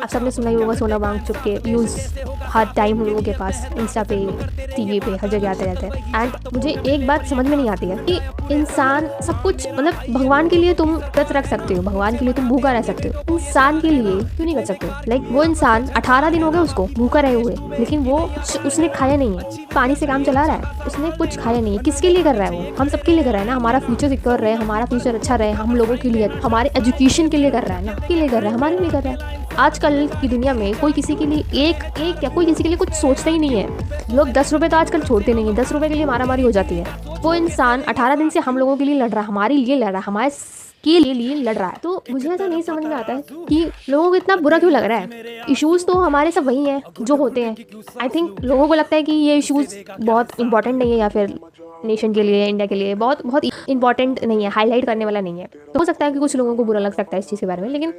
आप सबने सुना ही होगा सोना मांग चुप के व्यूज़ हर टाइम हम लोगों के पास इंस्टा पे, टीवी पे, हर जगह आते रहते हैं। एंड मुझे एक बात समझ में नहीं आती है कि इंसान सब कुछ, मतलब भगवान के लिए तुम व्रत रख सकते हो, भगवान के लिए तुम भूखा रह सकते हो, इंसान के लिए क्यों नहीं कर सकते? लाइक वो इंसान 18 दिन हो गए उसको भूखा रहे हुए, लेकिन वो उसने खाया नहीं है, पानी से काम चला रहा है, उसने कुछ खाया नहीं है। किसके लिए कर रहा है वो? हम सबके लिए कर रहा है ना, हमारा फ्यूचर सिक्योर रहे, हमारा फ्यूचर अच्छा रहे, हम लोगों के लिए, हमारे एजुकेशन के लिए कर रहा है ना, के लिए कर रहा है, हमारे लिए कर रहा है। आजकल की दुनिया में कोई किसी के लिए एक क्या कोई किसी के लिए कुछ सोचता ही नहीं है। लोग 10 रुपए तो आजकल छोड़ते नहीं है, 10 रुपए के लिए मारामारी हो जाती है। वो इंसान 18 दिन से हम लोगों के लिए लड़ रहा है, हमारे लिए लड़ रहा है, हमारे के लिए लड़ रहा है। तो मुझे ऐसा नहीं समझ में आता है कि लोगों को इतना बुरा क्यों लग रहा है। इश्यूज तो हमारे सब वही हैं जो होते हैं। आई थिंक लोगों को लगता है कि ये इश्यूज बहुत इंपॉर्टेंट नहीं है, या फिर नेशन के लिए, इंडिया के लिए बहुत बहुत इंपॉर्टेंट नहीं है, हाईलाइट करने वाला नहीं है। तो हो सकता है कि कुछ लोगों को बुरा लग सकता है इस चीज़ के बारे में, लेकिन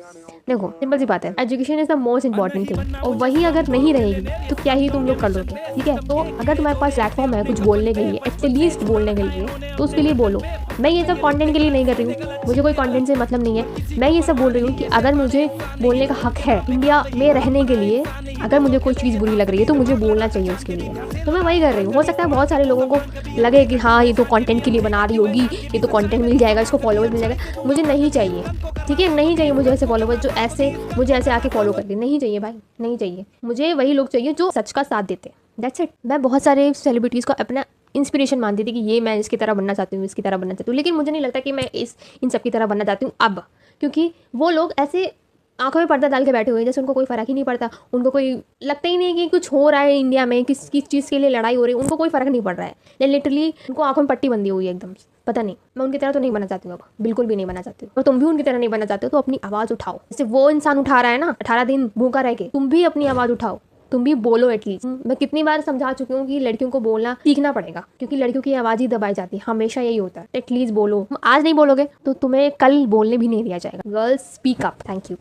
देखो सिंपल सी बात है, education is the most important thing, और वही अगर नहीं रहेगी तो क्या ही तुम लोग कर लोगे। ठीक है, तो अगर तुम्हारे पास प्लेटफॉर्म है कुछ बोलने के लिए, एटलीस्ट बोलने के लिए, तो उसके लिए बोलो। मैं ये सब कंटेंट के लिए नहीं कर रही हूँ, मुझे कोई कंटेंट से मतलब नहीं है। मैं ये सब बोल रही हूँ कि अगर मुझे बोलने का हक है इंडिया में रहने के लिए, अगर मुझे कोई चीज़ बुरी लग रही है तो मुझे बोलना चाहिए उसके लिए, तो मैं वही कर रही हूँ। हो सकता है बहुत सारे लोगों को लगे कि हाँ ये तो कंटेंट के लिए बना रही होगी, ये तो कंटेंट मिल जाएगा, इसको फॉलोवर मिल जाएगा। मुझे नहीं चाहिए, ठीक है, नहीं चाहिए मुझे ऐसे फॉलोवर जो ऐसे मुझे ऐसे आके फॉलो करते, नहीं चाहिए भाई, नहीं चाहिए। मुझे वही लोग चाहिए जो सच का साथ देते हैं, दैट्स इट। मैं बहुत सारे सेलिब्रिटीज़ को अपना इंस्पिरेशन मानती थी कि ये मैं इसकी तरह बनना चाहती हूँ, इसकी तरह बनना चाहती हूँ, लेकिन मुझे नहीं लगता कि मैं इन सब की तरह बनना चाहती हूँ अब, क्योंकि वो लोग ऐसे आंखों में पर्दा डाल के बैठे हुए हैं जैसे उनको कोई फ़र्क ही नहीं पड़ता। उनको कोई लगता ही नहीं है कि कुछ हो रहा है इंडिया में, किस चीज़ के लिए लड़ाई हो रही है, उनको कोई फ़र्क नहीं पड़ रहा है। लिटरली उनको आंखों में पट्टी बंदी हुई है एकदम। पता नहीं, मैं उनकी तरह तो नहीं बनना चाहती हूँ अब, बिल्कुल भी नहीं बनना चाहती हूँ। और तुम भी उनकी तरह नहीं बनना चाहते हो तो अपनी आवाज़ उठाओ, जैसे वो इंसान उठा रहा है ना 18 दिन भूखा रह के, तुम भी अपनी आवाज़ उठाओ, तुम भी बोलो एटलीस्ट। मैं कितनी बार समझा चुकी हूँ कि लड़कियों को बोलना सीखना पड़ेगा, क्योंकि लड़कियों की आवाज़ ही दबाई जाती है, हमेशा यही होता है। एटलीस्ट बोलो, आज नहीं बोलोगे तो तुम्हें कल बोलने भी नहीं दिया जाएगा। Girls speak up. Thank you.